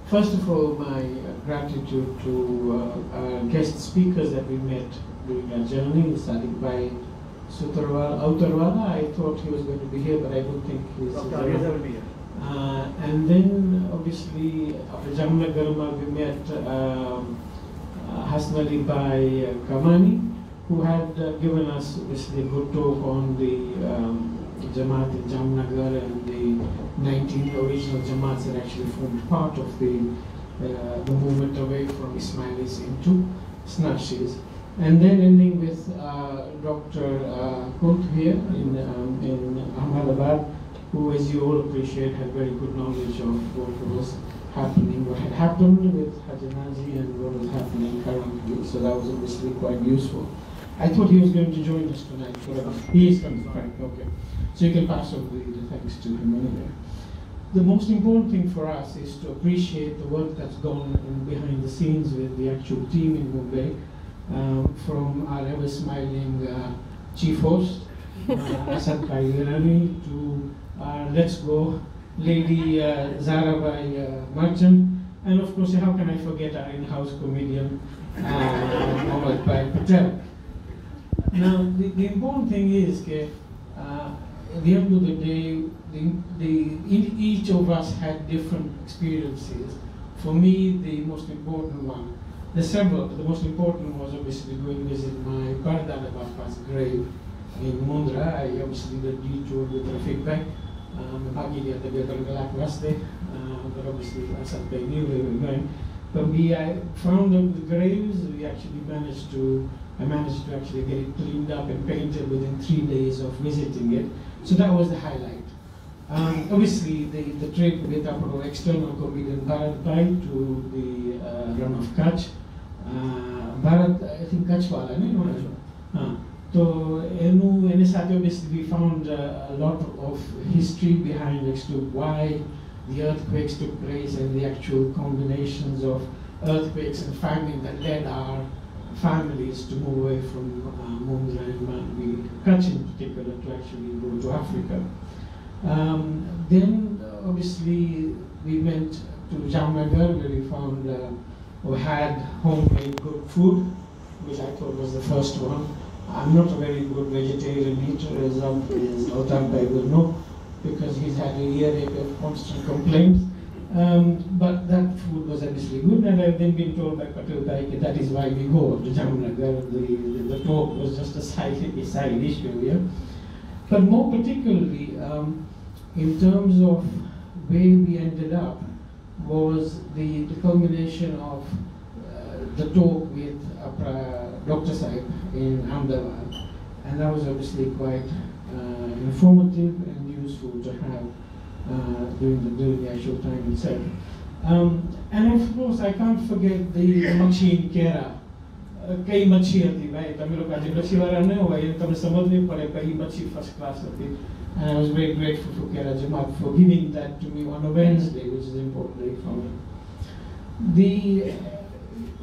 First of all, my gratitude to our guest speakers that we met during our journey, starting by Autarwala. I thought he was going to be here, but I don't think he's Dr. will be here. And then, obviously, after Jamna Garma, we met Hassan Ali Bhai Kamani, who had given us obviously a good talk on the Jamaat in Jamnagar and the 19 original Jamaats that actually formed part of the movement away from Ismailis into Snashis. And then ending with Dr. Kunt here in Ahmedabad, who, as you all appreciate, had very good knowledge of what was happening, what had happened with Haji Naji and what was happening currently. So that was obviously quite useful. I thought he was going to join us tonight. He is coming, right? Okay. So you can pass over the thanks to him anyway. The most important thing for us is to appreciate the work that's gone on behind the scenes with the actual team in Mumbai, from our ever smiling chief host, Asad Bhai Virani, to Let's Go lady Zara Bhai Merchant, and of course, how can I forget our in-house comedian, Mohammad Bhai Patel. Now, the important thing is that at the end of the day, each of us had different experiences. For me, the most important one, there's several, but the most important was obviously going to visit my Bardada Bapa's grave in Mundra. I obviously did the detour with Rafiq Bhai, Magili at the Bedargalak Raste, but obviously Asad Bhai knew where we were going. But I found the graves. We actually I managed to actually get it cleaned up and painted within 3 days of visiting it. So that was the highlight. Obviously, the trip with our external comedian Bharat Bhai to the run of Kutch. Bharat, I think Kutchwala, no? So, obviously, we found a lot of history behind as to why the earthquakes took place and the actual combinations of earthquakes and famine that led our families to move away from Mundra and Kutch in particular to actually go to Africa. Then obviously we went to Jamnagar, where we found or had homemade good food, which I thought was the first one. I'm not a very good vegetarian eater, as Autam Bhai will know, because he's had a earache of constant complaints. But that food was obviously good, and I've then been told by Patel Bhai that is why we go to Jamnagar. The talk was just a side issue, yeah. But more particularly, in terms of where we ended up, was the culmination of the talk with Dr. Saib in Ahmedabad, and that was obviously quite informative and useful to have during the actual time itself. And of course, I can't forget the Machi in Kera. Kei machi ati bhai, Tamil loग आज machi वाला नहीं हुआ, ये तब समझ नहीं पड़े कई machi first class ati. And I was very grateful for Kera Jamaat for giving that to me on a Wednesday, which is an important day for me.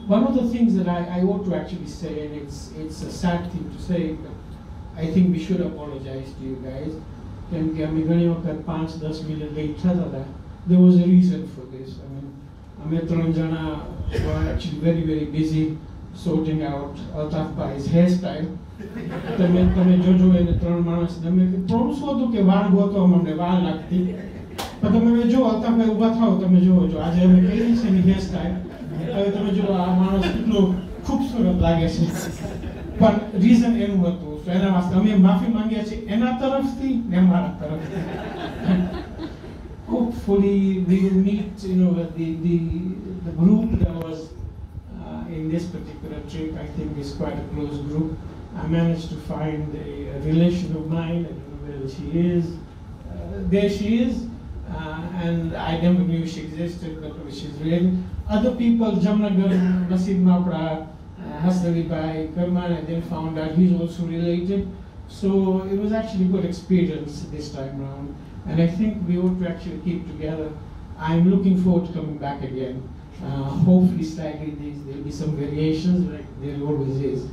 One of the things that I ought to actually say, and it's a sad thing to say, but I think we should apologize to you guys. There was a reason for this. I mean, Amit Ranjana were actually very, very busy sorting out Altaf Bhai's hairstyle. Tame Jojo and the Tron Manas, Tame Proso to Kevan go to Mondeval Lakti. But the Mejo Altaf Bhai Ubatha, Tame Jojo, as I make any hairstyle, Tame Jo Manas no cooks for a legacy. But reason in what to, so I was coming Mafi Mangachi, and a tarafti, Nemara tarafti. Hopefully we will meet, the group that was in this particular trip. I think is quite a close group. I managed to find a relation of mine. I don't know where she is. There she is, and I never knew she existed, but she's real. Other people, Jamnagar, Nasib Mapra, Hassan Ali Bhai Karman, I then found out he's also related. So it was actually a good experience this time around. And I think we ought to actually keep together. I'm looking forward to coming back again. Hopefully slightly there'll be some variations, like there always is.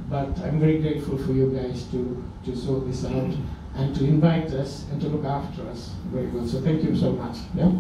But I'm very grateful for you guys to sort this out and to invite us and to look after us very well. So thank you so much. Yeah?